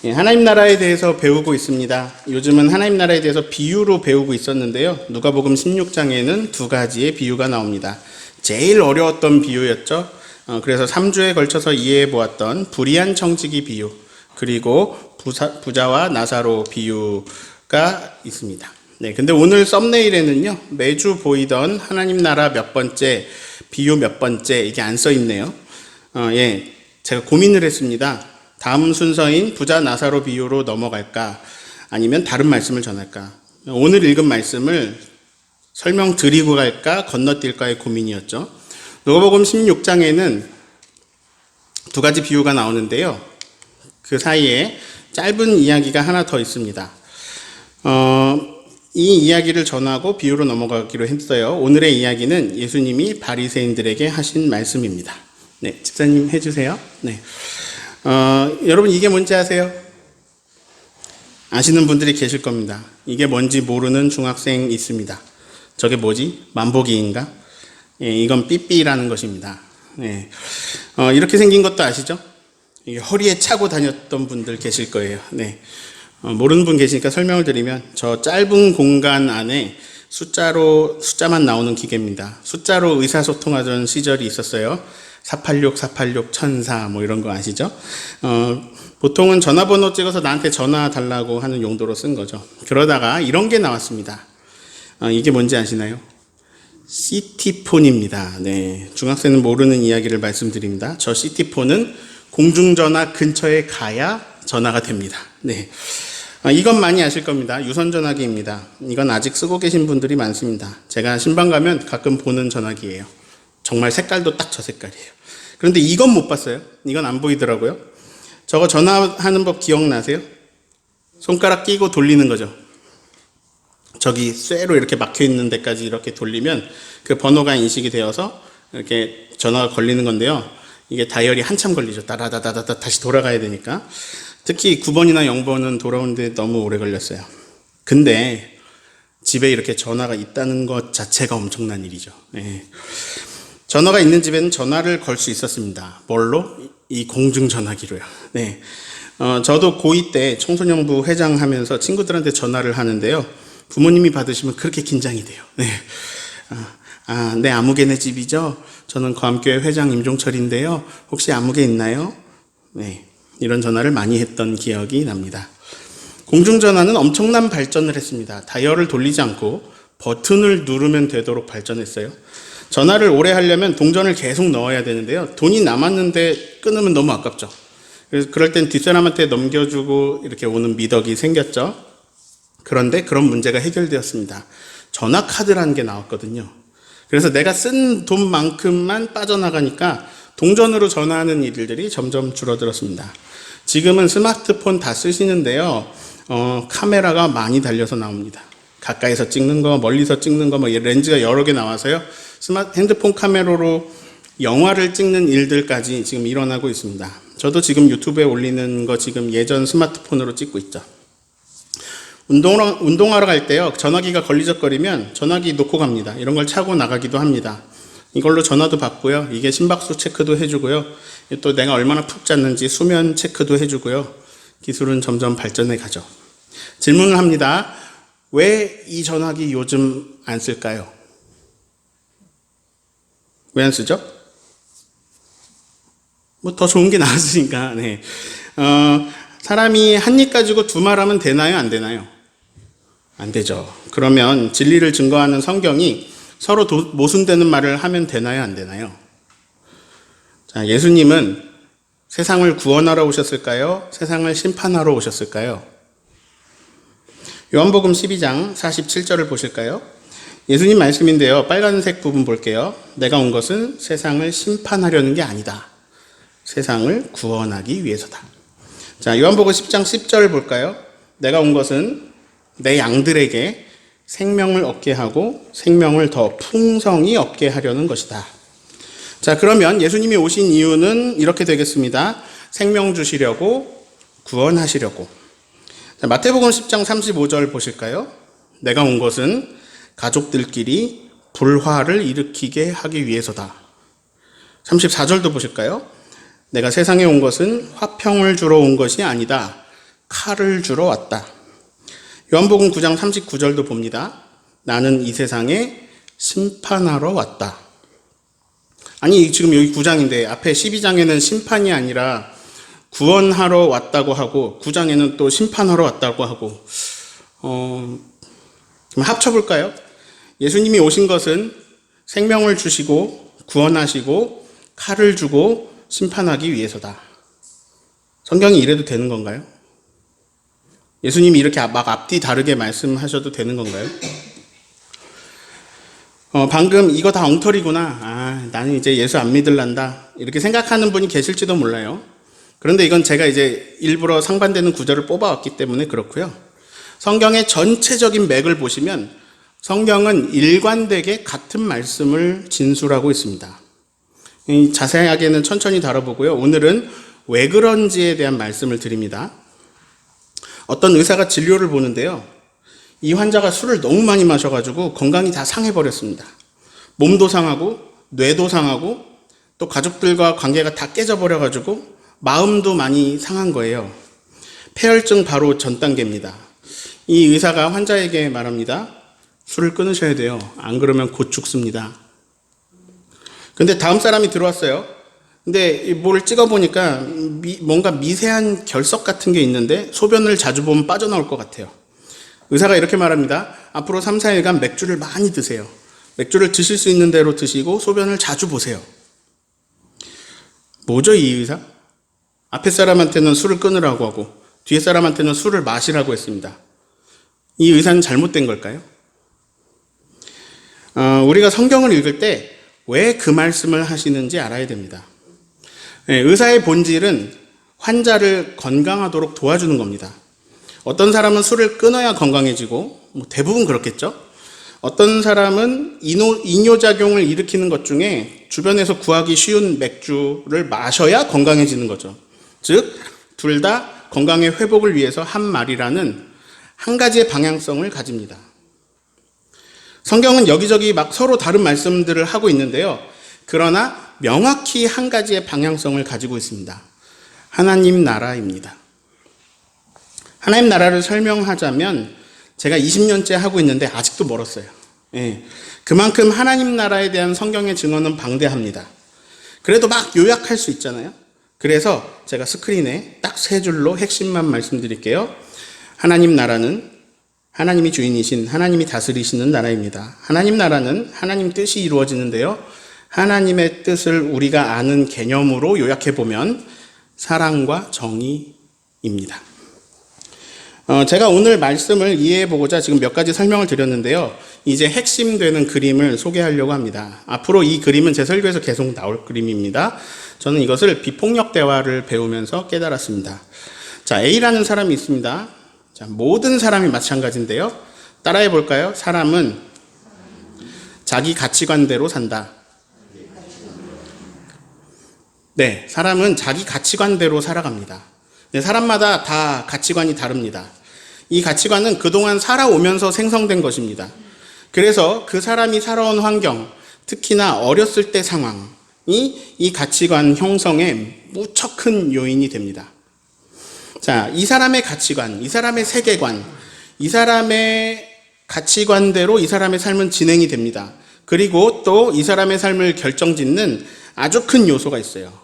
예, 하나님 나라에 대해서 배우고 있습니다. 요즘은 하나님 나라에 대해서 비유로 배우고 있었는데요. 누가복음 16장에는 두 가지의 비유가 나옵니다. 제일 어려웠던 비유였죠. 그래서 3주에 걸쳐서 이해해 보았던 불의한 청지기 비유, 그리고 부자와 나사로 비유가 있습니다. 네, 근데 오늘 썸네일에는요, 매주 보이던 하나님 나라 몇 번째, 비유 몇 번째, 이게 안 써 있네요. 제가 고민을 했습니다. 다음 순서인 부자 나사로 비유로 넘어갈까, 아니면 다른 말씀을 전할까. 오늘 읽은 말씀을 설명드리고 갈까, 건너뛸까의 고민이었죠. 누가복음 16장에는 두 가지 비유가 나오는데요. 그 사이에 짧은 이야기가 하나 더 있습니다. 이 이야기를 전하고 비유로 넘어가기로 했어요. 오늘의 이야기는 예수님이 바리새인들에게 하신 말씀입니다. 네, 집사님 해주세요. 네. 여러분, 이게 뭔지 아세요? 아시는 분들이 계실 겁니다. 이게 뭔지 모르는 중학생 있습니다. 저게 뭐지? 만보기인가? 예, 이건 삐삐라는 것입니다. 예. 이렇게 생긴 것도 아시죠? 이게 허리에 차고 다녔던 분들 계실 거예요. 네. 모르는 분 계시니까 설명을 드리면, 저 짧은 공간 안에 숫자만 나오는 기계입니다. 숫자로 의사소통하던 시절이 있었어요. 486, 486, 1004 뭐 이런 거 아시죠? 보통은 전화번호 찍어서 나한테 전화 달라고 하는 용도로 쓴 거죠. 그러다가 이런 게 나왔습니다. 이게 뭔지 아시나요? 시티폰입니다. 네, 중학생은 모르는 이야기를 말씀드립니다. 저 시티폰은 공중전화 근처에 가야 전화가 됩니다. 네, 이건 많이 아실 겁니다. 유선전화기입니다. 이건 아직 쓰고 계신 분들이 많습니다. 제가 신방 가면 가끔 보는 전화기예요. 정말 색깔도 딱 저 색깔이에요. 그런데 이건 못 봤어요. 이건 안 보이더라고요. 저거 전화하는 법 기억나세요? 손가락 끼고 돌리는 거죠. 저기 쇠로 이렇게 막혀 있는 데까지 이렇게 돌리면 그 번호가 인식이 되어서 이렇게 전화가 걸리는 건데요. 이게 다이얼이 한참 걸리죠. 따라다다다다 다시 돌아가야 되니까. 특히 9번이나 0번은 돌아오는데 너무 오래 걸렸어요. 근데 집에 이렇게 전화가 있다는 것 자체가 엄청난 일이죠. 네. 전화가 있는 집에는 전화를 걸 수 있었습니다. 뭘로? 이 공중전화기로요. 네. 저도 고2 때 청소년부 회장하면서 친구들한테 전화를 하는데요. 부모님이 받으시면 그렇게 긴장이 돼요. 네. 네, 아무개네 집이죠? 저는 거함교회 회장 임종철인데요. 혹시 아무개 있나요? 네. 이런 전화를 많이 했던 기억이 납니다. 공중전화는 엄청난 발전을 했습니다. 다이얼을 돌리지 않고 버튼을 누르면 되도록 발전했어요. 전화를 오래 하려면 동전을 계속 넣어야 되는데요. 돈이 남았는데 끊으면 너무 아깝죠. 그래서 그럴 땐 뒷사람한테 넘겨주고 이렇게 오는 미덕이 생겼죠. 그런데 그런 문제가 해결되었습니다. 전화카드라는 게 나왔거든요. 그래서 내가 쓴 돈만큼만 빠져나가니까 동전으로 전화하는 일들이 점점 줄어들었습니다. 지금은 스마트폰 다 쓰시는데요. 카메라가 많이 달려서 나옵니다. 가까이서 찍는 거, 멀리서 찍는 거, 렌즈가 여러 개 나와서요. 핸드폰 카메라로 영화를 찍는 일들까지 지금 일어나고 있습니다. 저도 지금 유튜브에 올리는 거 지금 예전 스마트폰으로 찍고 있죠. 운동하러 갈 때요. 전화기가 걸리적거리면 전화기 놓고 갑니다. 이런 걸 차고 나가기도 합니다. 이걸로 전화도 받고요. 이게 심박수 체크도 해주고요. 또 내가 얼마나 푹 잤는지 수면 체크도 해주고요. 기술은 점점 발전해 가죠. 질문을 합니다. 왜 이 전화기 요즘 안 쓸까요? 왜 안 쓰죠? 더 좋은 게 나왔으니까. 네. 사람이 한 입 가지고 두 말 하면 되나요? 안 되나요? 안 되죠. 그러면 진리를 증거하는 성경이 서로 모순되는 말을 하면 되나요? 안 되나요? 자, 예수님은 세상을 구원하러 오셨을까요? 세상을 심판하러 오셨을까요? 요한복음 12장 47절을 보실까요? 예수님 말씀인데요. 빨간색 부분 볼게요. 내가 온 것은 세상을 심판하려는 게 아니다. 세상을 구원하기 위해서다. 자, 요한복음 10장 10절 볼까요? 내가 온 것은 내 양들에게 생명을 얻게 하고 생명을 더 풍성히 얻게 하려는 것이다. 자, 그러면 예수님이 오신 이유는 이렇게 되겠습니다. 생명 주시려고, 구원하시려고. 자, 마태복음 10장 35절 보실까요? 내가 온 것은 가족들끼리 불화를 일으키게 하기 위해서다. 34절도 보실까요? 내가 세상에 온 것은 화평을 주러 온 것이 아니다. 칼을 주러 왔다. 요한복음 9장 39절도 봅니다. 나는 이 세상에 심판하러 왔다. 아니, 지금 여기 9장인데 앞에 12장에는 심판이 아니라 구원하러 왔다고 하고 9장에는 또 심판하러 왔다고 하고 그럼 합쳐볼까요? 예수님이 오신 것은 생명을 주시고 구원하시고 칼을 주고 심판하기 위해서다. 성경이 이래도 되는 건가요? 예수님이 이렇게 막 앞뒤 다르게 말씀하셔도 되는 건가요? 방금 이거 다 엉터리구나. 나는 이제 예수 안 믿을란다. 이렇게 생각하는 분이 계실지도 몰라요. 그런데 이건 제가 이제 일부러 상반되는 구절을 뽑아왔기 때문에 그렇고요. 성경의 전체적인 맥을 보시면 성경은 일관되게 같은 말씀을 진술하고 있습니다. 자세하게는 천천히 다뤄보고요. 오늘은 왜 그런지에 대한 말씀을 드립니다. 어떤 의사가 진료를 보는데요. 이 환자가 술을 너무 많이 마셔가지고 건강이 다 상해버렸습니다. 몸도 상하고 뇌도 상하고 또 가족들과 관계가 다 깨져버려가지고 마음도 많이 상한 거예요. 폐혈증 바로 전 단계입니다. 이 의사가 환자에게 말합니다. 술을 끊으셔야 돼요. 안 그러면 곧 죽습니다. 근데 다음 사람이 들어왔어요. 근데 뭘 찍어보니까 뭔가 미세한 결석 같은 게 있는데 소변을 자주 보면 빠져나올 것 같아요. 의사가 이렇게 말합니다. 앞으로 3, 4일간 맥주를 많이 드세요. 맥주를 드실 수 있는 대로 드시고 소변을 자주 보세요. 뭐죠, 이 의사? 앞에 사람한테는 술을 끊으라고 하고 뒤에 사람한테는 술을 마시라고 했습니다. 이 의사는 잘못된 걸까요? 우리가 성경을 읽을 때 왜 그 말씀을 하시는지 알아야 됩니다. 의사의 본질은 환자를 건강하도록 도와주는 겁니다. 어떤 사람은 술을 끊어야 건강해지고 대부분 그렇겠죠. 어떤 사람은 이뇨작용을 일으키는 것 중에 주변에서 구하기 쉬운 맥주를 마셔야 건강해지는 거죠. 즉, 둘 다 건강의 회복을 위해서 한 말이라는 한 가지의 방향성을 가집니다. 성경은 여기저기 막 서로 다른 말씀들을 하고 있는데요. 그러나 명확히 한 가지의 방향성을 가지고 있습니다. 하나님 나라입니다. 하나님 나라를 설명하자면 제가 20년째 하고 있는데 아직도 멀었어요. 그만큼 하나님 나라에 대한 성경의 증언은 방대합니다. 그래도 막 요약할 수 있잖아요. 그래서 제가 스크린에 딱 3줄로 핵심만 말씀드릴게요. 하나님 나라는 하나님이 주인이신 하나님이 다스리시는 나라입니다. 하나님 나라는 하나님 뜻이 이루어지는데요. 하나님의 뜻을 우리가 아는 개념으로 요약해보면 사랑과 정의입니다. 제가 오늘 말씀을 이해해보고자 지금 몇 가지 설명을 드렸는데요. 이제 핵심되는 그림을 소개하려고 합니다. 앞으로 이 그림은 제 설교에서 계속 나올 그림입니다. 저는 이것을 비폭력 대화를 배우면서 깨달았습니다. 자, A라는 사람이 있습니다. 자, 모든 사람이 마찬가지인데요. 따라해 볼까요? 사람은 자기 가치관대로 산다. 네, 사람은 자기 가치관대로 살아갑니다. 네, 사람마다 다 가치관이 다릅니다. 이 가치관은 그동안 살아오면서 생성된 것입니다. 그래서 그 사람이 살아온 환경, 특히나 어렸을 때 상황이 이 가치관 형성에 무척 큰 요인이 됩니다. 자, 이 사람의 가치관, 이 사람의 세계관, 이 사람의 가치관대로 이 사람의 삶은 진행이 됩니다. 그리고 또 이 사람의 삶을 결정짓는 아주 큰 요소가 있어요.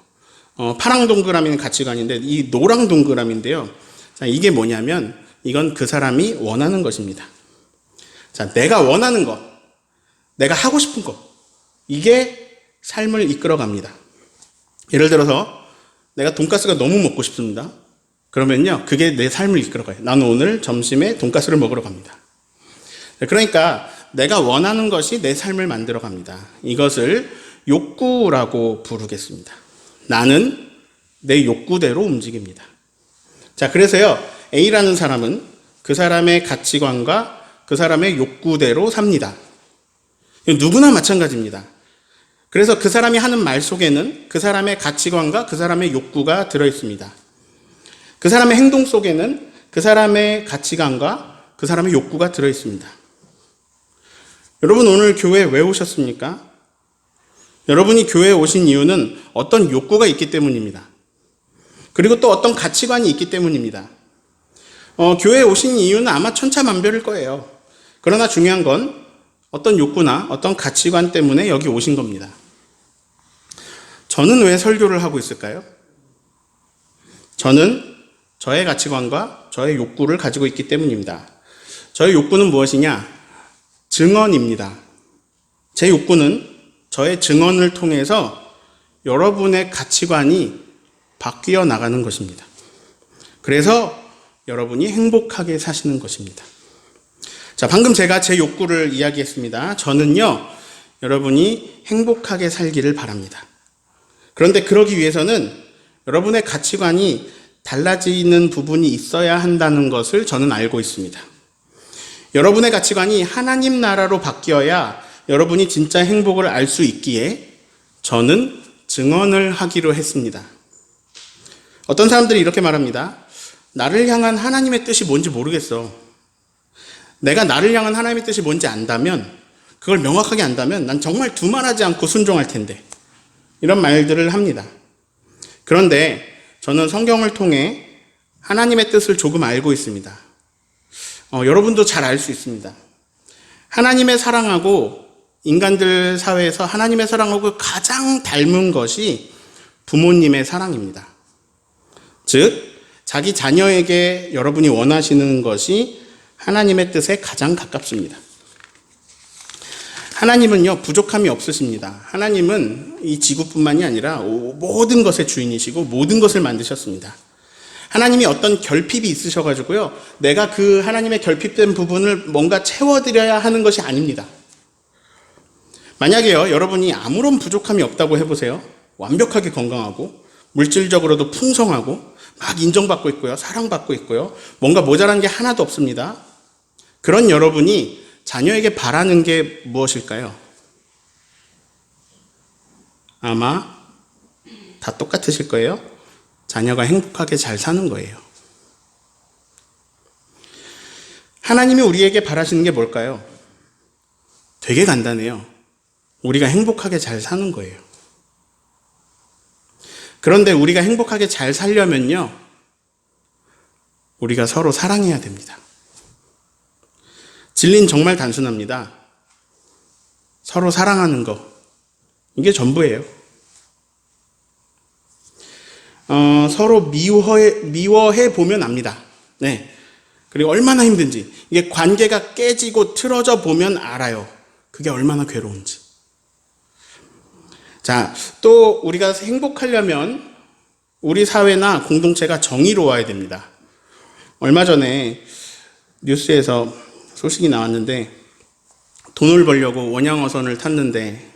파랑 동그라미는 가치관인데 이 노랑 동그라미인데요. 자, 이게 뭐냐면 이건 그 사람이 원하는 것입니다. 자, 내가 원하는 것, 내가 하고 싶은 것, 이게 삶을 이끌어갑니다. 예를 들어서 내가 돈가스가 너무 먹고 싶습니다. 그러면요, 그게 내 삶을 이끌어가요. 나는 오늘 점심에 돈가스를 먹으러 갑니다. 그러니까 내가 원하는 것이 내 삶을 만들어갑니다. 이것을 욕구라고 부르겠습니다. 나는 내 욕구대로 움직입니다. 자, 그래서요, A라는 사람은 그 사람의 가치관과 그 사람의 욕구대로 삽니다. 누구나 마찬가지입니다. 그래서 그 사람이 하는 말 속에는 그 사람의 가치관과 그 사람의 욕구가 들어있습니다. 그 사람의 행동 속에는 그 사람의 가치관과 그 사람의 욕구가 들어있습니다. 여러분, 오늘 교회에 왜 오셨습니까? 여러분이 교회에 오신 이유는 어떤 욕구가 있기 때문입니다. 그리고 또 어떤 가치관이 있기 때문입니다. 교회에 오신 이유는 아마 천차만별일 거예요. 그러나 중요한 건 어떤 욕구나 어떤 가치관 때문에 여기 오신 겁니다. 저는 왜 설교를 하고 있을까요? 저는 저의 가치관과 저의 욕구를 가지고 있기 때문입니다. 저의 욕구는 무엇이냐? 증언입니다. 제 욕구는 저의 증언을 통해서 여러분의 가치관이 바뀌어 나가는 것입니다. 그래서 여러분이 행복하게 사시는 것입니다. 자, 방금 제가 제 욕구를 이야기했습니다. 저는요, 여러분이 행복하게 살기를 바랍니다. 그런데 그러기 위해서는 여러분의 가치관이 달라지는 부분이 있어야 한다는 것을 저는 알고 있습니다. 여러분의 가치관이 하나님 나라로 바뀌어야 여러분이 진짜 행복을 알 수 있기에 저는 증언을 하기로 했습니다. 어떤 사람들이 이렇게 말합니다. 나를 향한 하나님의 뜻이 뭔지 모르겠어. 내가 나를 향한 하나님의 뜻이 뭔지 안다면, 그걸 명확하게 안다면 난 정말 두말하지 않고 순종할 텐데. 이런 말들을 합니다. 그런데 저는 성경을 통해 하나님의 뜻을 조금 알고 있습니다. 여러분도 잘 알 수 있습니다. 하나님의 사랑하고 인간들 사회에서 하나님의 사랑하고 가장 닮은 것이 부모님의 사랑입니다. 즉, 자기 자녀에게 여러분이 원하시는 것이 하나님의 뜻에 가장 가깝습니다. 하나님은요, 부족함이 없으십니다. 하나님은 이 지구뿐만이 아니라 모든 것의 주인이시고 모든 것을 만드셨습니다. 하나님이 어떤 결핍이 있으셔가지고요, 내가 그 하나님의 결핍된 부분을 뭔가 채워드려야 하는 것이 아닙니다. 만약에요, 여러분이 아무런 부족함이 없다고 해보세요. 완벽하게 건강하고 물질적으로도 풍성하고 막 인정받고 있고요, 사랑받고 있고요, 뭔가 모자란 게 하나도 없습니다. 그런 여러분이 자녀에게 바라는 게 무엇일까요? 아마 다 똑같으실 거예요. 자녀가 행복하게 잘 사는 거예요. 하나님이 우리에게 바라시는 게 뭘까요? 되게 간단해요. 우리가 행복하게 잘 사는 거예요. 그런데 우리가 행복하게 잘 살려면요, 우리가 서로 사랑해야 됩니다. 진리는 정말 단순합니다. 서로 사랑하는 거, 이게 전부예요. 서로 미워해 보면 압니다. 네. 그리고 얼마나 힘든지, 이게 관계가 깨지고 틀어져 보면 알아요. 그게 얼마나 괴로운지. 자, 또 우리가 행복하려면 우리 사회나 공동체가 정의로워야 됩니다. 얼마 전에 뉴스에서 소식이 나왔는데, 돈을 벌려고 원양어선을 탔는데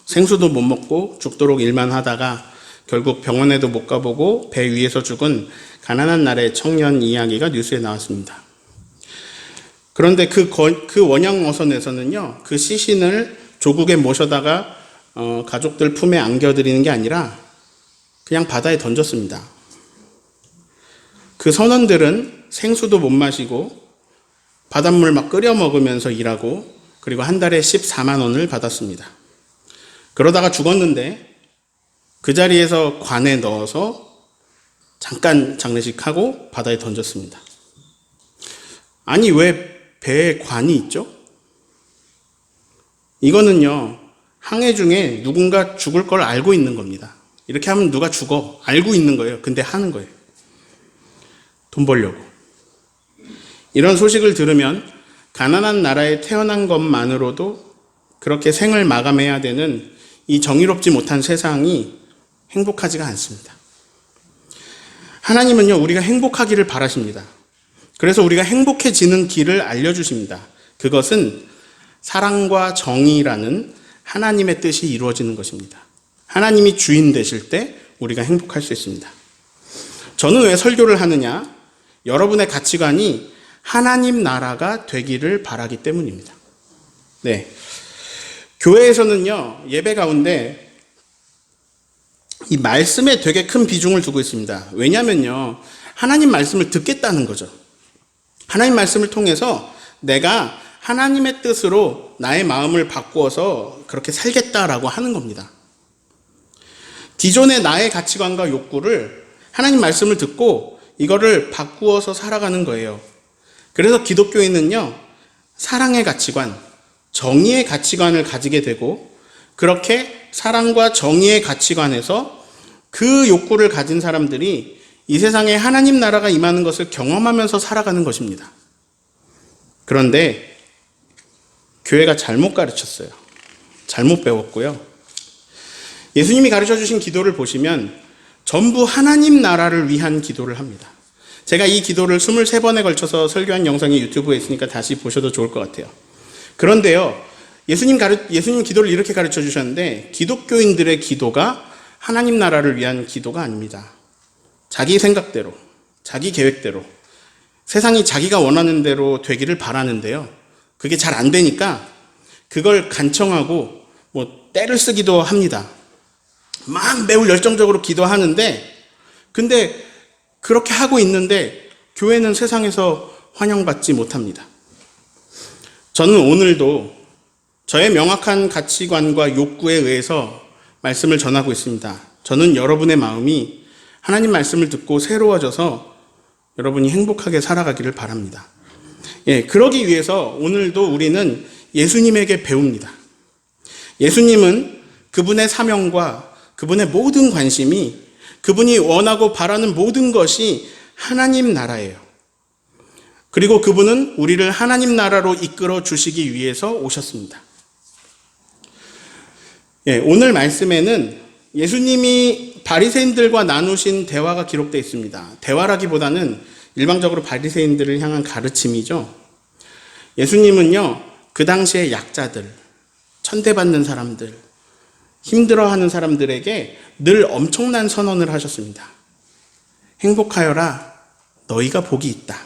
생수도 못 먹고 죽도록 일만 하다가 결국 병원에도 못 가보고 배 위에서 죽은 가난한 나라의 청년 이야기가 뉴스에 나왔습니다. 그런데 그 원양어선에서는요, 그 시신을 조국에 모셔다가 가족들 품에 안겨드리는 게 아니라 그냥 바다에 던졌습니다. 그 선원들은 생수도 못 마시고 바닷물 막 끓여 먹으면서 일하고, 그리고 한 달에 14만 원을 받았습니다. 그러다가 죽었는데 그 자리에서 관에 넣어서 잠깐 장례식하고 바다에 던졌습니다. 아니, 왜 배에 관이 있죠? 이거는요, 항해 중에 누군가 죽을 걸 알고 있는 겁니다. 이렇게 하면 누가 죽어. 알고 있는 거예요. 근데 하는 거예요. 돈 벌려고. 이런 소식을 들으면 가난한 나라에 태어난 것만으로도 그렇게 생을 마감해야 되는 이 정의롭지 못한 세상이 행복하지가 않습니다. 하나님은요, 우리가 행복하기를 바라십니다. 그래서 우리가 행복해지는 길을 알려주십니다. 그것은 사랑과 정의라는 하나님의 뜻이 이루어지는 것입니다. 하나님이 주인 되실 때 우리가 행복할 수 있습니다. 저는 왜 설교를 하느냐? 여러분의 가치관이 하나님 나라가 되기를 바라기 때문입니다. 네. 교회에서는요, 예배 가운데 이 말씀에 되게 큰 비중을 두고 있습니다. 왜냐면요, 하나님 말씀을 듣겠다는 거죠. 하나님 말씀을 통해서 내가 하나님의 뜻으로 나의 마음을 바꾸어서 그렇게 살겠다라고 하는 겁니다. 기존의 나의 가치관과 욕구를 하나님 말씀을 듣고 이거를 바꾸어서 살아가는 거예요. 그래서 기독교인은요, 사랑의 가치관, 정의의 가치관을 가지게 되고, 그렇게 사랑과 정의의 가치관에서 그 욕구를 가진 사람들이 이 세상에 하나님 나라가 임하는 것을 경험하면서 살아가는 것입니다. 그런데 교회가 잘못 가르쳤어요. 잘못 배웠고요. 예수님이 가르쳐 주신 기도를 보시면 전부 하나님 나라를 위한 기도를 합니다. 제가 이 기도를 23번에 걸쳐서 설교한 영상이 유튜브에 있으니까 다시 보셔도 좋을 것 같아요. 그런데요, 예수님 기도를 이렇게 가르쳐 주셨는데, 기독교인들의 기도가 하나님 나라를 위한 기도가 아닙니다. 자기 생각대로, 자기 계획대로, 세상이 자기가 원하는 대로 되기를 바라는데요. 그게 잘 안 되니까 그걸 간청하고 때를 쓰기도 합니다. 막 매우 열정적으로 기도하는데, 근데 그렇게 하고 있는데 교회는 세상에서 환영받지 못합니다. 저는 오늘도 저의 명확한 가치관과 욕구에 의해서 말씀을 전하고 있습니다. 저는 여러분의 마음이 하나님 말씀을 듣고 새로워져서 여러분이 행복하게 살아가기를 바랍니다. 그러기 위해서 오늘도 우리는 예수님에게 배웁니다. 예수님은 그분의 사명과 그분의 모든 관심이, 그분이 원하고 바라는 모든 것이 하나님 나라예요. 그리고 그분은 우리를 하나님 나라로 이끌어 주시기 위해서 오셨습니다. 오늘 말씀에는 예수님이 바리새인들과 나누신 대화가 기록되어 있습니다. 대화라기보다는 일방적으로 바리새인들을 향한 가르침이죠. 예수님은요, 그 당시의 약자들, 천대받는 사람들, 힘들어하는 사람들에게 늘 엄청난 선언을 하셨습니다. 행복하여라, 너희가 복이 있다.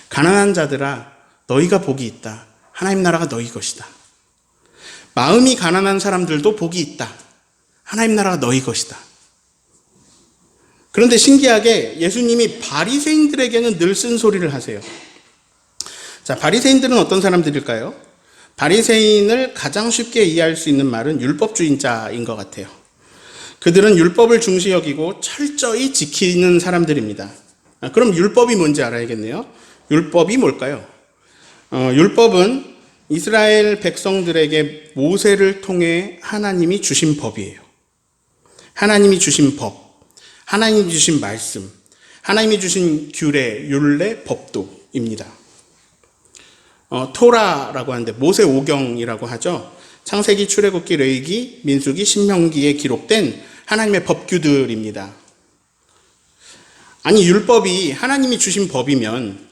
가난한 자들아, 너희가 복이 있다. 하나님 나라가 너희 것이다. 마음이 가난한 사람들도 복이 있다. 하나님 나라가 너희 것이다. 그런데 신기하게 예수님이 바리새인들에게는 늘 쓴소리를 하세요. 자, 바리새인들은 어떤 사람들일까요? 바리새인을 가장 쉽게 이해할 수 있는 말은 율법주의자인 것 같아요. 그들은 율법을 중시 여기고 철저히 지키는 사람들입니다. 그럼 율법이 뭔지 알아야겠네요. 율법이 뭘까요? 율법은 이스라엘 백성들에게 모세를 통해 하나님이 주신 법이에요. 하나님이 주신 법, 하나님이 주신 말씀, 하나님이 주신 규례, 율례, 법도입니다. 토라라고 하는데 모세 오경이라고 하죠. 창세기, 출애굽기, 레위기, 민수기, 신명기에 기록된 하나님의 법규들입니다. 아니, 율법이 하나님이 주신 법이면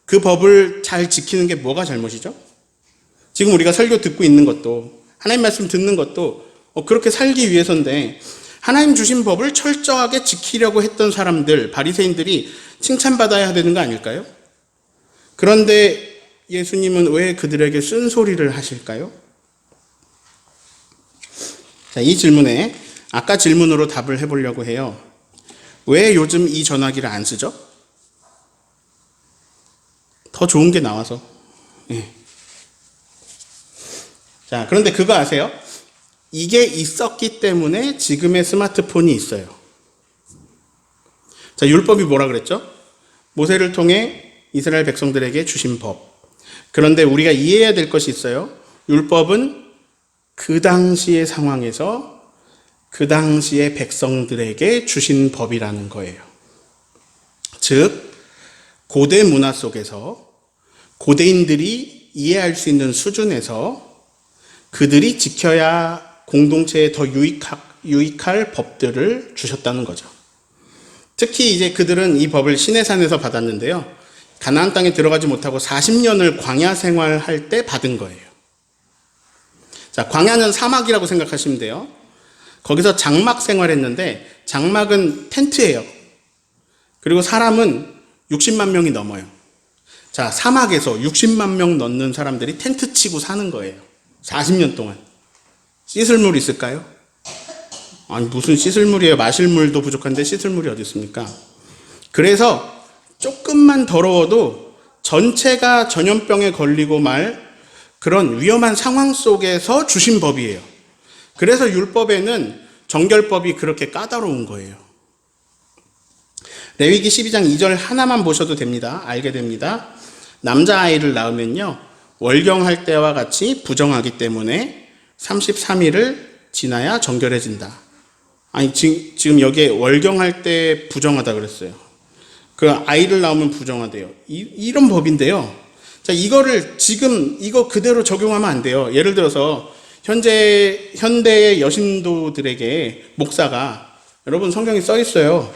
그 법을 잘 지키는 게 뭐가 잘못이죠? 지금 우리가 설교 듣고 있는 것도, 하나님 말씀 듣는 것도 그렇게 살기 위해서인데, 하나님 주신 법을 철저하게 지키려고 했던 사람들, 바리새인들이 칭찬받아야 되는 거 아닐까요? 그런데 예수님은 왜 그들에게 쓴소리를 하실까요? 자, 이 질문에 아까 질문으로 답을 해보려고 해요. 왜 요즘 이 전화기를 안 쓰죠? 더 좋은 게 나와서. 자, 그런데 그거 아세요? 이게 있었기 때문에 지금의 스마트폰이 있어요. 자, 율법이 뭐라 그랬죠? 모세를 통해 이스라엘 백성들에게 주신 법. 그런데 우리가 이해해야 될 것이 있어요. 율법은 그 당시의 상황에서 그 당시의 백성들에게 주신 법이라는 거예요. 즉, 고대 문화 속에서 고대인들이 이해할 수 있는 수준에서 그들이 지켜야 공동체에 더 유익할 법들을 주셨다는 거죠. 특히 이제 그들은 이 법을 시내산에서 받았는데요. 가나안 땅에 들어가지 못하고 40년을 광야 생활할 때 받은 거예요. 자, 광야는 사막이라고 생각하시면 돼요. 거기서 장막 생활했는데 장막은 텐트예요. 그리고 사람은 60만 명이 넘어요. 자, 사막에서 60만 명 넘는 사람들이 텐트 치고 사는 거예요. 40년 동안. 씻을 물 있을까요? 아니, 무슨 씻을 물이에요. 마실 물도 부족한데 씻을 물이 어디 있습니까? 그래서 조금만 더러워도 전체가 전염병에 걸리고 말 그런 위험한 상황 속에서 주신 법이에요. 그래서 율법에는 정결법이 그렇게 까다로운 거예요. 레위기 12장 2절 하나만 보셔도 됩니다. 알게 됩니다. 남자아이를 낳으면요, 월경할 때와 같이 부정하기 때문에 33일을 지나야 정결해진다. 아니, 지금 여기에 월경할 때 부정하다 그랬어요. 그 아이를 낳으면 부정하대요. 이런 법인데요. 자, 이거 그대로 적용하면 안 돼요. 예를 들어서, 현대의 여신도들에게 목사가, 여러분 성경에 써 있어요.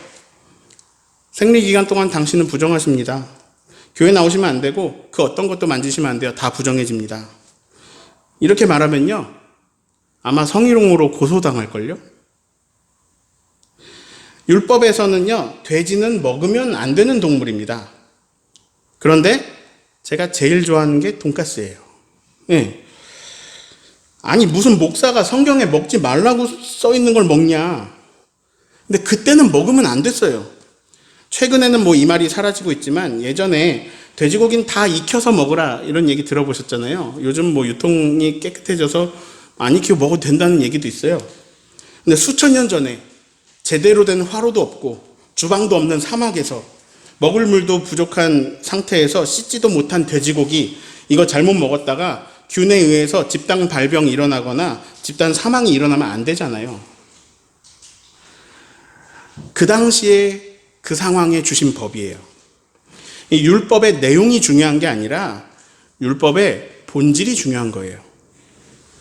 생리기간 동안 당신은 부정하십니다. 교회 나오시면 안 되고, 그 어떤 것도 만지시면 안 돼요. 다 부정해집니다. 이렇게 말하면요, 아마 성희롱으로 고소당할걸요? 율법에서는요, 돼지는 먹으면 안 되는 동물입니다. 그런데 제가 제일 좋아하는 게 돈가스예요. 네. 아니, 무슨 목사가 성경에 먹지 말라고 써 있는 걸 먹냐. 근데 그때는 먹으면 안 됐어요. 최근에는 뭐 이 말이 사라지고 있지만 예전에 돼지고기는 다 익혀서 먹으라 이런 얘기 들어보셨잖아요. 요즘 뭐 유통이 깨끗해져서 안 익히고 먹어도 된다는 얘기도 있어요. 근데 수천 년 전에 제대로 된 화로도 없고 주방도 없는 사막에서 먹을 물도 부족한 상태에서 씻지도 못한 돼지고기, 이거 잘못 먹었다가 균에 의해서 집단 발병이 일어나거나 집단 사망이 일어나면 안 되잖아요. 그 당시에 그 상황에 주신 법이에요. 이 율법의 내용이 중요한 게 아니라 율법의 본질이 중요한 거예요.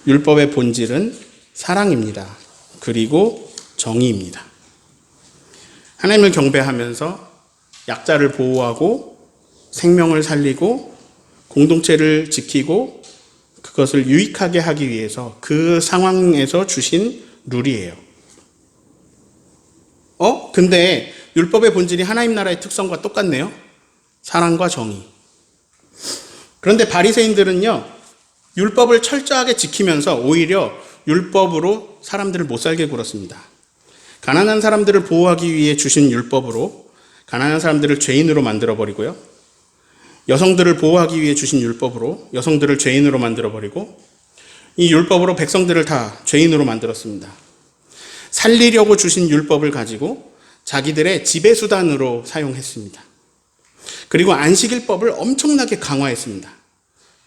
율법의 본질은 사랑입니다. 그리고 정의입니다. 하나님을 경배하면서 약자를 보호하고 생명을 살리고 공동체를 지키고 그것을 유익하게 하기 위해서 그 상황에서 주신 룰이에요. 근데 율법의 본질이 하나님 나라의 특성과 똑같네요. 사랑과 정의. 그런데 바리새인들은요, 율법을 철저하게 지키면서 오히려 율법으로 사람들을 못 살게 굴었습니다. 가난한 사람들을 보호하기 위해 주신 율법으로 가난한 사람들을 죄인으로 만들어버리고요. 여성들을 보호하기 위해 주신 율법으로 여성들을 죄인으로 만들어버리고, 이 율법으로 백성들을 다 죄인으로 만들었습니다. 살리려고 주신 율법을 가지고 자기들의 지배수단으로 사용했습니다. 그리고 안식일법을 엄청나게 강화했습니다.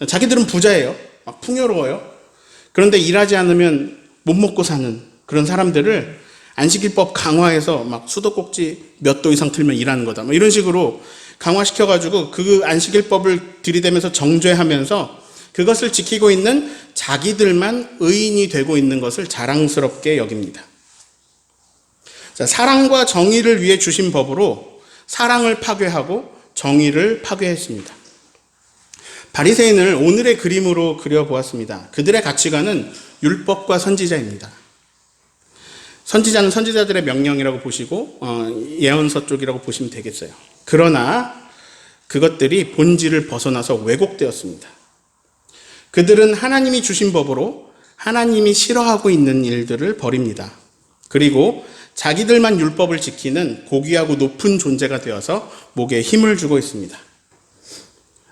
자기들은 부자예요. 막 풍요로워요. 그런데 일하지 않으면 못 먹고 사는 그런 사람들을 안식일법 강화해서 막 수도꼭지 몇 도 이상 틀면 일하는 거다, 뭐 이런 식으로 강화시켜가지고 그 안식일법을 들이대면서 정죄하면서 그것을 지키고 있는 자기들만 의인이 되고 있는 것을 자랑스럽게 여깁니다. 자, 사랑과 정의를 위해 주신 법으로 사랑을 파괴하고 정의를 파괴했습니다. 바리새인을 오늘의 그림으로 그려보았습니다. 그들의 가치관은 율법과 선지자입니다. 선지자는 선지자들의 명령이라고 보시고 예언서 쪽이라고 보시면 되겠어요. 그러나 그것들이 본질을 벗어나서 왜곡되었습니다. 그들은 하나님이 주신 법으로 하나님이 싫어하고 있는 일들을 벌입니다. 그리고 자기들만 율법을 지키는 고귀하고 높은 존재가 되어서 목에 힘을 주고 있습니다.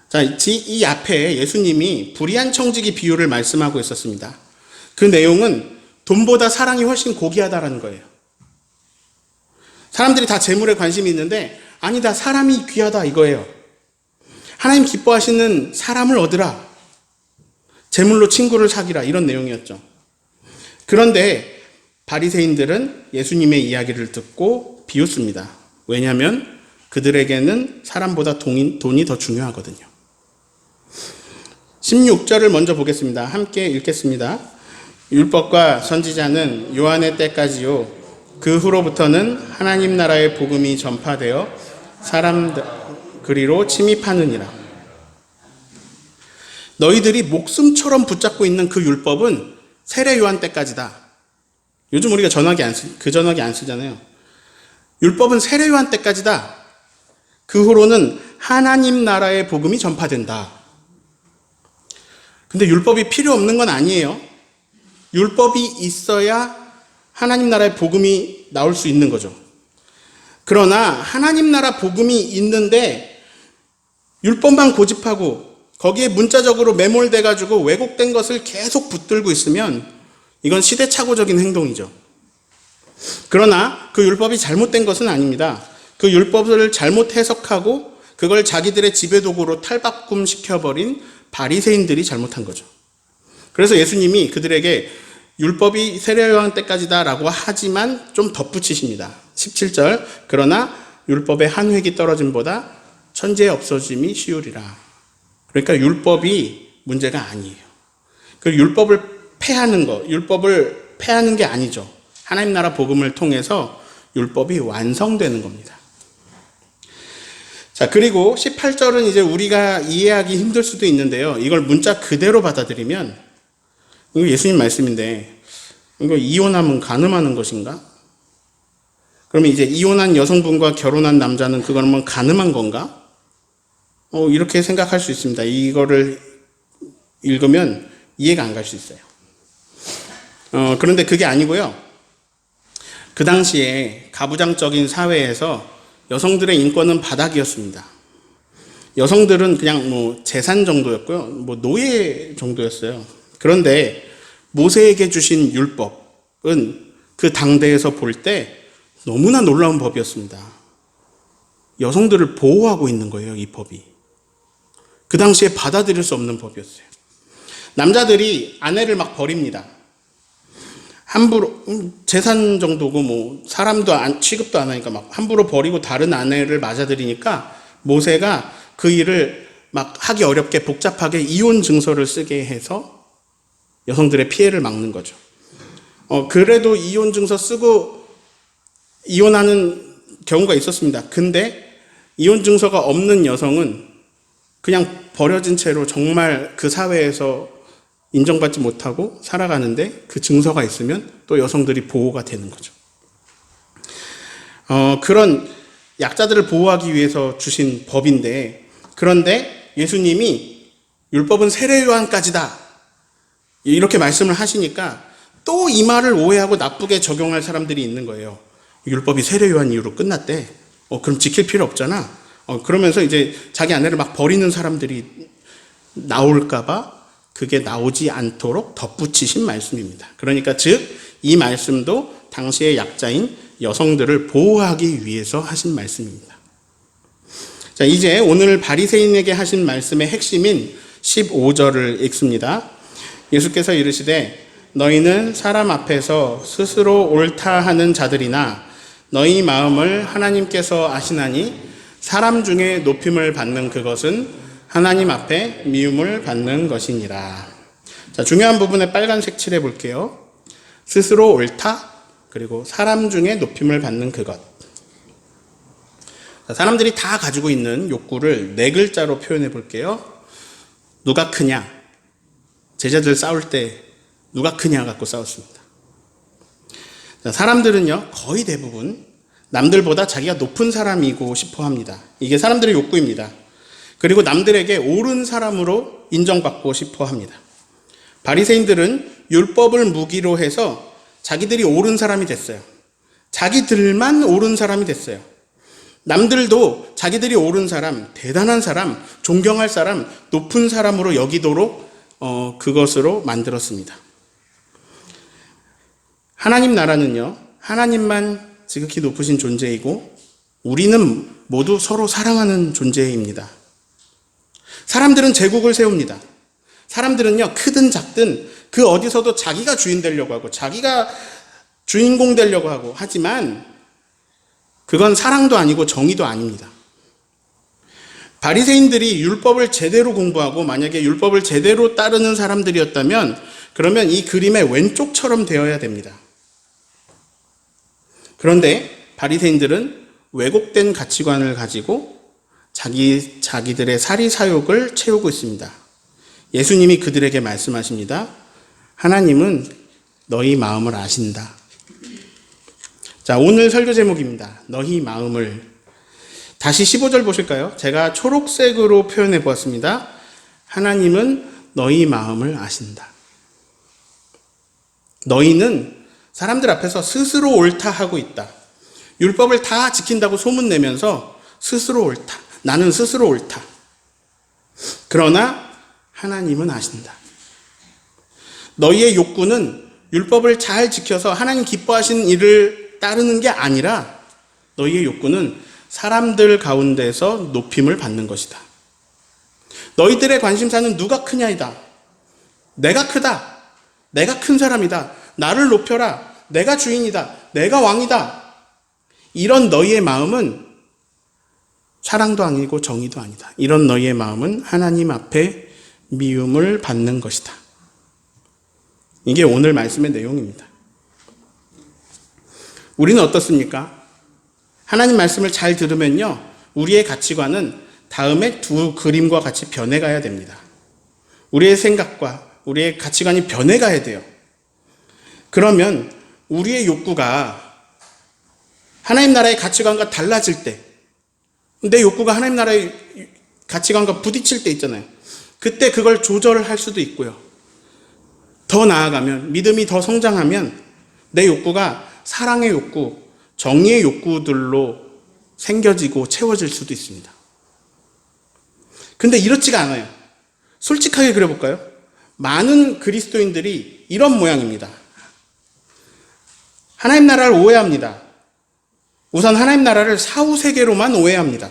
자, 이 앞에 예수님이 불의한 청지기 비유를 말씀하고 있었습니다. 그 내용은 돈보다 사랑이 훨씬 고귀하다라는 거예요. 사람들이 다 재물에 관심이 있는데 아니다, 사람이 귀하다 이거예요. 하나님 기뻐하시는 사람을 얻으라, 재물로 친구를 사귀라, 이런 내용이었죠. 그런데 바리새인들은 예수님의 이야기를 듣고 비웃습니다. 왜냐하면 그들에게는 사람보다 돈이 더 중요하거든요. 16절을 먼저 보겠습니다. 함께 읽겠습니다. 율법과 선지자는 요한의 때까지요, 그 후로부터는 하나님 나라의 복음이 전파되어 사람들 그리로 침입하느니라. 너희들이 목숨처럼 붙잡고 있는 그 율법은 세례 요한 때까지다. 요즘 우리가 그 전화기 안 쓰잖아요. 율법은 세례 요한 때까지다. 그 후로는 하나님 나라의 복음이 전파된다. 근데 율법이 필요 없는 건 아니에요. 율법이 있어야 하나님 나라의 복음이 나올 수 있는 거죠. 그러나 하나님 나라 복음이 있는데 율법만 고집하고 거기에 문자적으로 매몰돼가지고 왜곡된 것을 계속 붙들고 있으면 이건 시대착오적인 행동이죠. 그러나 그 율법이 잘못된 것은 아닙니다. 그 율법을 잘못 해석하고 그걸 자기들의 지배도구로 탈바꿈시켜버린 바리새인들이 잘못한 거죠. 그래서 예수님이 그들에게 율법이 세례요한 때까지다라고 하지만 좀 덧붙이십니다. 17절 그러나 율법의 한 획이 떨어짐보다 천재의 없어짐이 쉬우리라. 그러니까 율법이 문제가 아니에요. 그 율법을 폐하는 게 아니죠. 하나님 나라 복음을 통해서 율법이 완성되는 겁니다. 자, 그리고 18절은 이제 우리가 이해하기 힘들 수도 있는데요. 이걸 문자 그대로 받아들이면 이거 예수님 말씀인데 이거 이혼하면 간음하는 것인가? 그러면 이제 이혼한 여성분과 결혼한 남자는 그거는 간음한 건가? 이렇게 생각할 수 있습니다. 이거를 읽으면 이해가 안 갈 수 있어요. 그런데 그게 아니고요. 그 당시에 가부장적인 사회에서 여성들의 인권은 바닥이었습니다. 여성들은 그냥 재산 정도였고요. 노예 정도였어요. 그런데 모세에게 주신 율법은 그 당대에서 볼 때 너무나 놀라운 법이었습니다. 여성들을 보호하고 있는 거예요, 이 법이. 그 당시에 받아들일 수 없는 법이었어요. 남자들이 아내를 막 버립니다. 함부로 재산 정도고 사람도 취급도 안 하니까 막 함부로 버리고 다른 아내를 맞아들이니까 모세가 그 일을 막 하기 어렵게 복잡하게 이혼 증서를 쓰게 해서 여성들의 피해를 막는 거죠. 그래도 이혼 증서 쓰고 이혼하는 경우가 있었습니다. 근데 이혼 증서가 없는 여성은 그냥 버려진 채로 정말 그 사회에서 인정받지 못하고 살아가는데 그 증서가 있으면 또 여성들이 보호가 되는 거죠. 그런 약자들을 보호하기 위해서 주신 법인데, 그런데 예수님이 율법은 세례요한까지다 이렇게 말씀을 하시니까 또 이 말을 오해하고 나쁘게 적용할 사람들이 있는 거예요. 율법이 세례요한 이후로 끝났대. 그럼 지킬 필요 없잖아. 그러면서 이제 자기 아내를 막 버리는 사람들이 나올까봐 그게 나오지 않도록 덧붙이신 말씀입니다. 그러니까 즉 이 말씀도 당시의 약자인 여성들을 보호하기 위해서 하신 말씀입니다. 자, 이제 오늘 바리새인에게 하신 말씀의 핵심인 15절을 읽습니다. 예수께서 이르시되 너희는 사람 앞에서 스스로 옳다 하는 자들이나 너희 마음을 하나님께서 아시나니 사람 중에 높임을 받는 그것은 하나님 앞에 미움을 받는 것이니라. 자, 중요한 부분에 빨간색 칠해 볼게요. 스스로 옳다, 그리고 사람 중에 높임을 받는 그것. 자, 사람들이 다 가지고 있는 욕구를 네 글자로 표현해 볼게요. 누가 크냐? 제자들 싸울 때 누가 크냐 갖고 싸웠습니다. 자, 사람들은요, 거의 대부분 남들보다 자기가 높은 사람이고 싶어 합니다. 이게 사람들의 욕구입니다. 그리고 남들에게 옳은 사람으로 인정받고 싶어 합니다. 바리새인들은 율법을 무기로 해서 자기들이 옳은 사람이 됐어요. 자기들만 옳은 사람이 됐어요. 남들도 자기들이 옳은 사람, 대단한 사람, 존경할 사람, 높은 사람으로 여기도록 그것으로 만들었습니다. 하나님 나라는요, 하나님만 지극히 높으신 존재이고 우리는 모두 서로 사랑하는 존재입니다. 사람들은 제국을 세웁니다. 사람들은요, 크든 작든 그 어디서도 자기가 주인 되려고 하고 자기가 주인공 되려고 하고 하지만 그건 사랑도 아니고 정의도 아닙니다. 바리새인들이 율법을 제대로 공부하고 만약에 율법을 제대로 따르는 사람들이었다면 그러면 이 그림의 왼쪽처럼 되어야 됩니다. 그런데 바리새인들은 왜곡된 가치관을 가지고 자기들의 사리사욕을 채우고 있습니다. 예수님이 그들에게 말씀하십니다. 하나님은 너희 마음을 아신다. 자, 오늘 설교 제목입니다. 너희 마음을. 다시 15절 보실까요? 제가 초록색으로 표현해 보았습니다. 하나님은 너희 마음을 아신다. 너희는 사람들 앞에서 스스로 옳다 하고 있다. 율법을 다 지킨다고 소문내면서 스스로 옳다. 나는 스스로 옳다. 그러나 하나님은 아신다. 너희의 욕구는 율법을 잘 지켜서 하나님 기뻐하시는 일을 따르는 게 아니라 너희의 욕구는 사람들 가운데서 높임을 받는 것이다. 너희들의 관심사는 누가 크냐이다. 내가 크다. 내가 큰 사람이다. 나를 높여라. 내가 주인이다. 내가 왕이다. 이런 너희의 마음은 사랑도 아니고 정의도 아니다. 이런 너희의 마음은 하나님 앞에 미움을 받는 것이다. 이게 오늘 말씀의 내용입니다. 우리는 어떻습니까? 하나님 말씀을 잘 들으면요, 우리의 가치관은 다음에 두 그림과 같이 변해가야 됩니다. 우리의 생각과 우리의 가치관이 변해가야 돼요. 그러면 우리의 욕구가 하나님 나라의 가치관과 달라질 때, 내 욕구가 하나님 나라의 가치관과 부딪힐 때 있잖아요. 그때 그걸 조절할 수도 있고요. 더 나아가면, 믿음이 더 성장하면 내 욕구가 사랑의 욕구, 정의의 욕구들로 생겨지고 채워질 수도 있습니다. 근데 이렇지가 않아요. 솔직하게 그려볼까요? 많은 그리스도인들이 이런 모양입니다. 하나님 나라를 오해합니다. 우선 하나님 나라를 사후세계로만 오해합니다.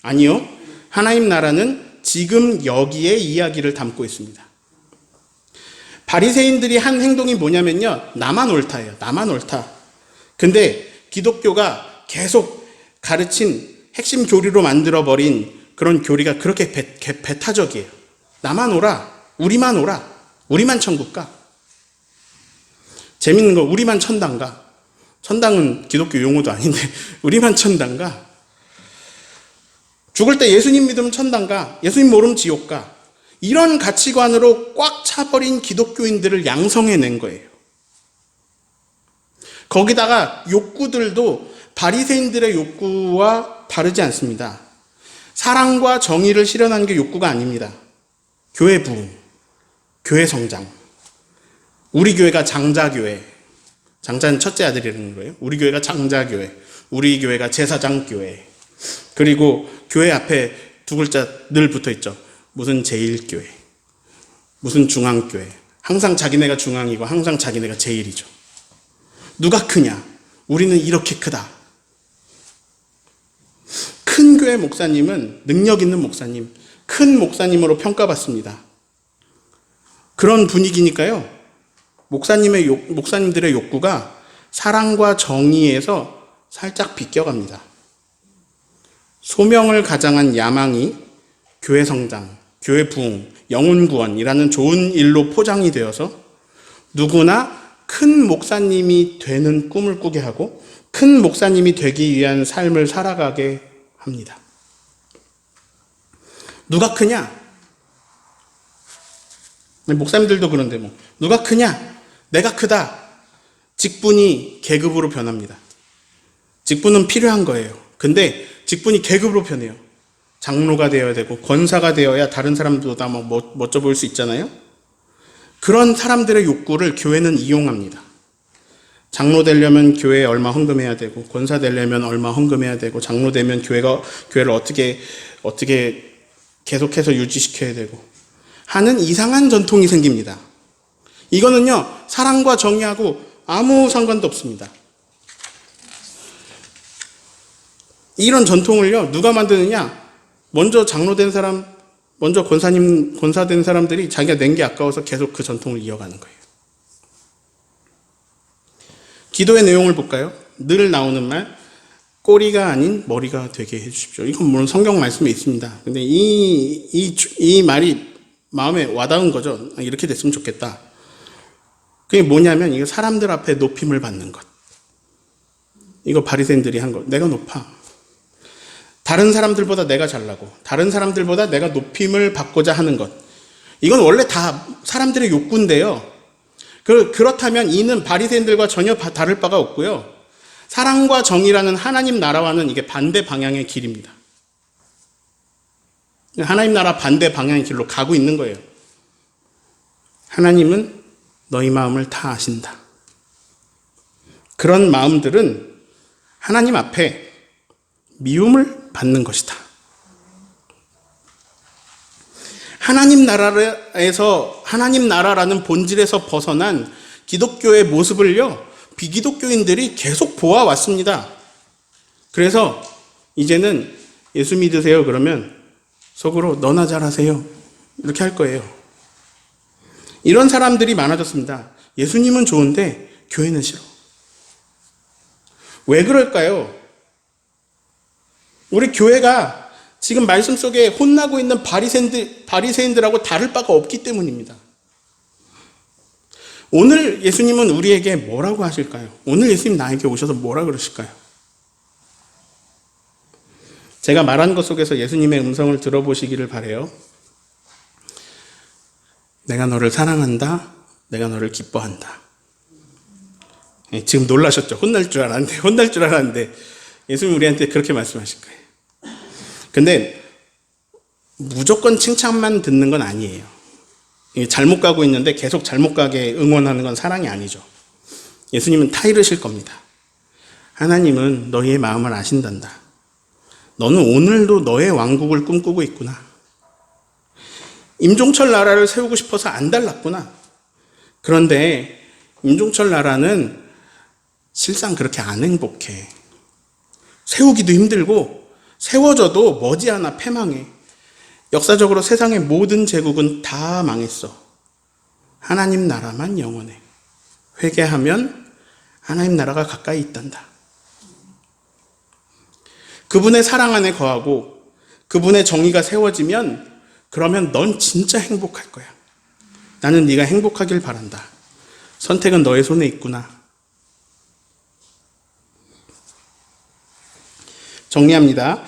아니요. 하나님 나라는 지금 여기에 이야기를 담고 있습니다. 바리새인들이 한 행동이 뭐냐면요, 나만 옳다예요. 나만 옳다. 근데 기독교가 계속 가르친 핵심 교리로 만들어버린 그런 교리가 그렇게 배타적이에요. 나만 오라. 우리만 오라. 우리만 천국 가. 재밌는 거, 우리만 천당 가. 천당은 기독교 용어도 아닌데 우리만 천당 가. 죽을 때 예수님 믿으면 천당 가. 예수님 모르면 지옥 가. 이런 가치관으로 꽉 차버린 기독교인들을 양성해낸 거예요. 거기다가 욕구들도 바리새인들의 욕구와 다르지 않습니다. 사랑과 정의를 실현하는 게 욕구가 아닙니다. 교회 부흥, 교회 성장. 우리 교회가 장자교회. 장자는 첫째 아들이라는 거예요. 우리 교회가 장자교회. 우리 교회가 제사장교회. 그리고 교회 앞에 두 글자 늘 붙어 있죠. 무슨 제1교회, 무슨 중앙교회. 항상 자기네가 중앙이고 항상 자기네가 제1이죠. 누가 크냐? 우리는 이렇게 크다. 큰 교회 목사님은 능력 있는 목사님, 큰 목사님으로 평가받습니다. 그런 분위기니까요. 목사님들의 욕구가 사랑과 정의에서 살짝 비껴갑니다. 소명을 가장한 야망이 교회 성장, 교회 부흥, 영혼 구원이라는 좋은 일로 포장이 되어서 누구나 큰 목사님이 되는 꿈을 꾸게 하고 큰 목사님이 되기 위한 삶을 살아가게 합니다. 누가 크냐? 목사님들도 그런데 뭐 누가 크냐? 내가 크다. 직분이 계급으로 변합니다. 직분은 필요한 거예요. 근데 직분이 계급으로 변해요. 장로가 되어야 되고 권사가 되어야 다른 사람들보다 멋져 보일 수 있잖아요. 그런 사람들의 욕구를 교회는 이용합니다. 장로 되려면 교회에 얼마 헌금해야 되고, 권사 되려면 얼마 헌금해야 되고, 장로 되면 교회를 어떻게 계속해서 유지시켜야 되고 하는 이상한 전통이 생깁니다. 이거는요, 사랑과 정의하고 아무 상관도 없습니다. 이런 전통을요, 누가 만드느냐? 먼저 장로 된 사람, 먼저 권사 된 사람들이 자기가 낸 게 아까워서 계속 그 전통을 이어가는 거예요. 기도의 내용을 볼까요? 늘 나오는 말, 꼬리가 아닌 머리가 되게 해주십시오. 이건 물론 성경 말씀에 있습니다. 근데 이 말이 마음에 와닿은 거죠. 이렇게 됐으면 좋겠다. 그게 뭐냐면, 이거 사람들 앞에 높임을 받는 것. 이거 바리새인들이 한 것. 내가 높아. 다른 사람들보다 내가 잘나고, 다른 사람들보다 내가 높임을 받고자 하는 것. 이건 원래 다 사람들의 욕구인데요. 그렇다면 이는 바리새인들과 전혀 다를 바가 없고요. 사랑과 정의라는 하나님 나라와는 이게 반대 방향의 길입니다. 하나님 나라 반대 방향의 길로 가고 있는 거예요. 하나님은 너희 마음을 다 아신다. 그런 마음들은 하나님 앞에 미움을 받는 것이다. 하나님 나라라는 본질에서 벗어난 기독교의 모습을요, 비기독교인들이 계속 보아왔습니다. 그래서 이제는 예수 믿으세요 그러면 속으로 너나 잘하세요 이렇게 할 거예요. 이런 사람들이 많아졌습니다. 예수님은 좋은데 교회는 싫어. 왜 그럴까요? 우리 교회가 지금 말씀 속에 혼나고 있는 바리새인들하고 다를 바가 없기 때문입니다. 오늘 예수님은 우리에게 뭐라고 하실까요? 오늘 예수님 나에게 오셔서 뭐라 그러실까요? 제가 말한 것 속에서 예수님의 음성을 들어보시기를 바라요. 내가 너를 사랑한다. 내가 너를 기뻐한다. 지금 놀라셨죠? 혼날 줄 알았는데 예수님 우리한테 그렇게 말씀하실 거예요. 근데 무조건 칭찬만 듣는 건 아니에요. 잘못 가고 있는데 계속 잘못 가게 응원하는 건 사랑이 아니죠. 예수님은 타이르실 겁니다. 하나님은 너희의 마음을 아신단다. 너는 오늘도 너의 왕국을 꿈꾸고 있구나. 임종철 나라를 세우고 싶어서 안 달랐구나. 그런데 임종철 나라는 실상 그렇게 안 행복해. 세우기도 힘들고 세워져도 머지않아 패망해. 역사적으로 세상의 모든 제국은 다 망했어. 하나님 나라만 영원해. 회개하면 하나님 나라가 가까이 있단다. 그분의 사랑 안에 거하고 그분의 정의가 세워지면 그러면 넌 진짜 행복할 거야. 나는 네가 행복하길 바란다. 선택은 너의 손에 있구나. 정리합니다.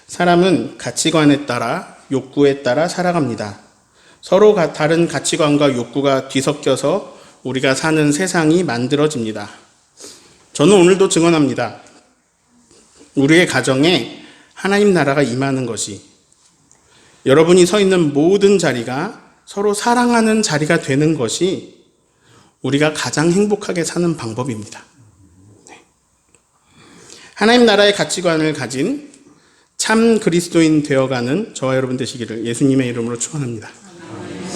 사람은 가치관에 따라 욕구에 따라 살아갑니다. 서로 다른 가치관과 욕구가 뒤섞여서 우리가 사는 세상이 만들어집니다. 저는 오늘도 증언합니다. 우리의 가정에 하나님 나라가 임하는 것이 여러분이 서 있는 모든 자리가 서로 사랑하는 자리가 되는 것이 우리가 가장 행복하게 사는 방법입니다. 하나님 나라의 가치관을 가진 참 그리스도인 되어가는 저와 여러분 되시기를 예수님의 이름으로 축원합니다.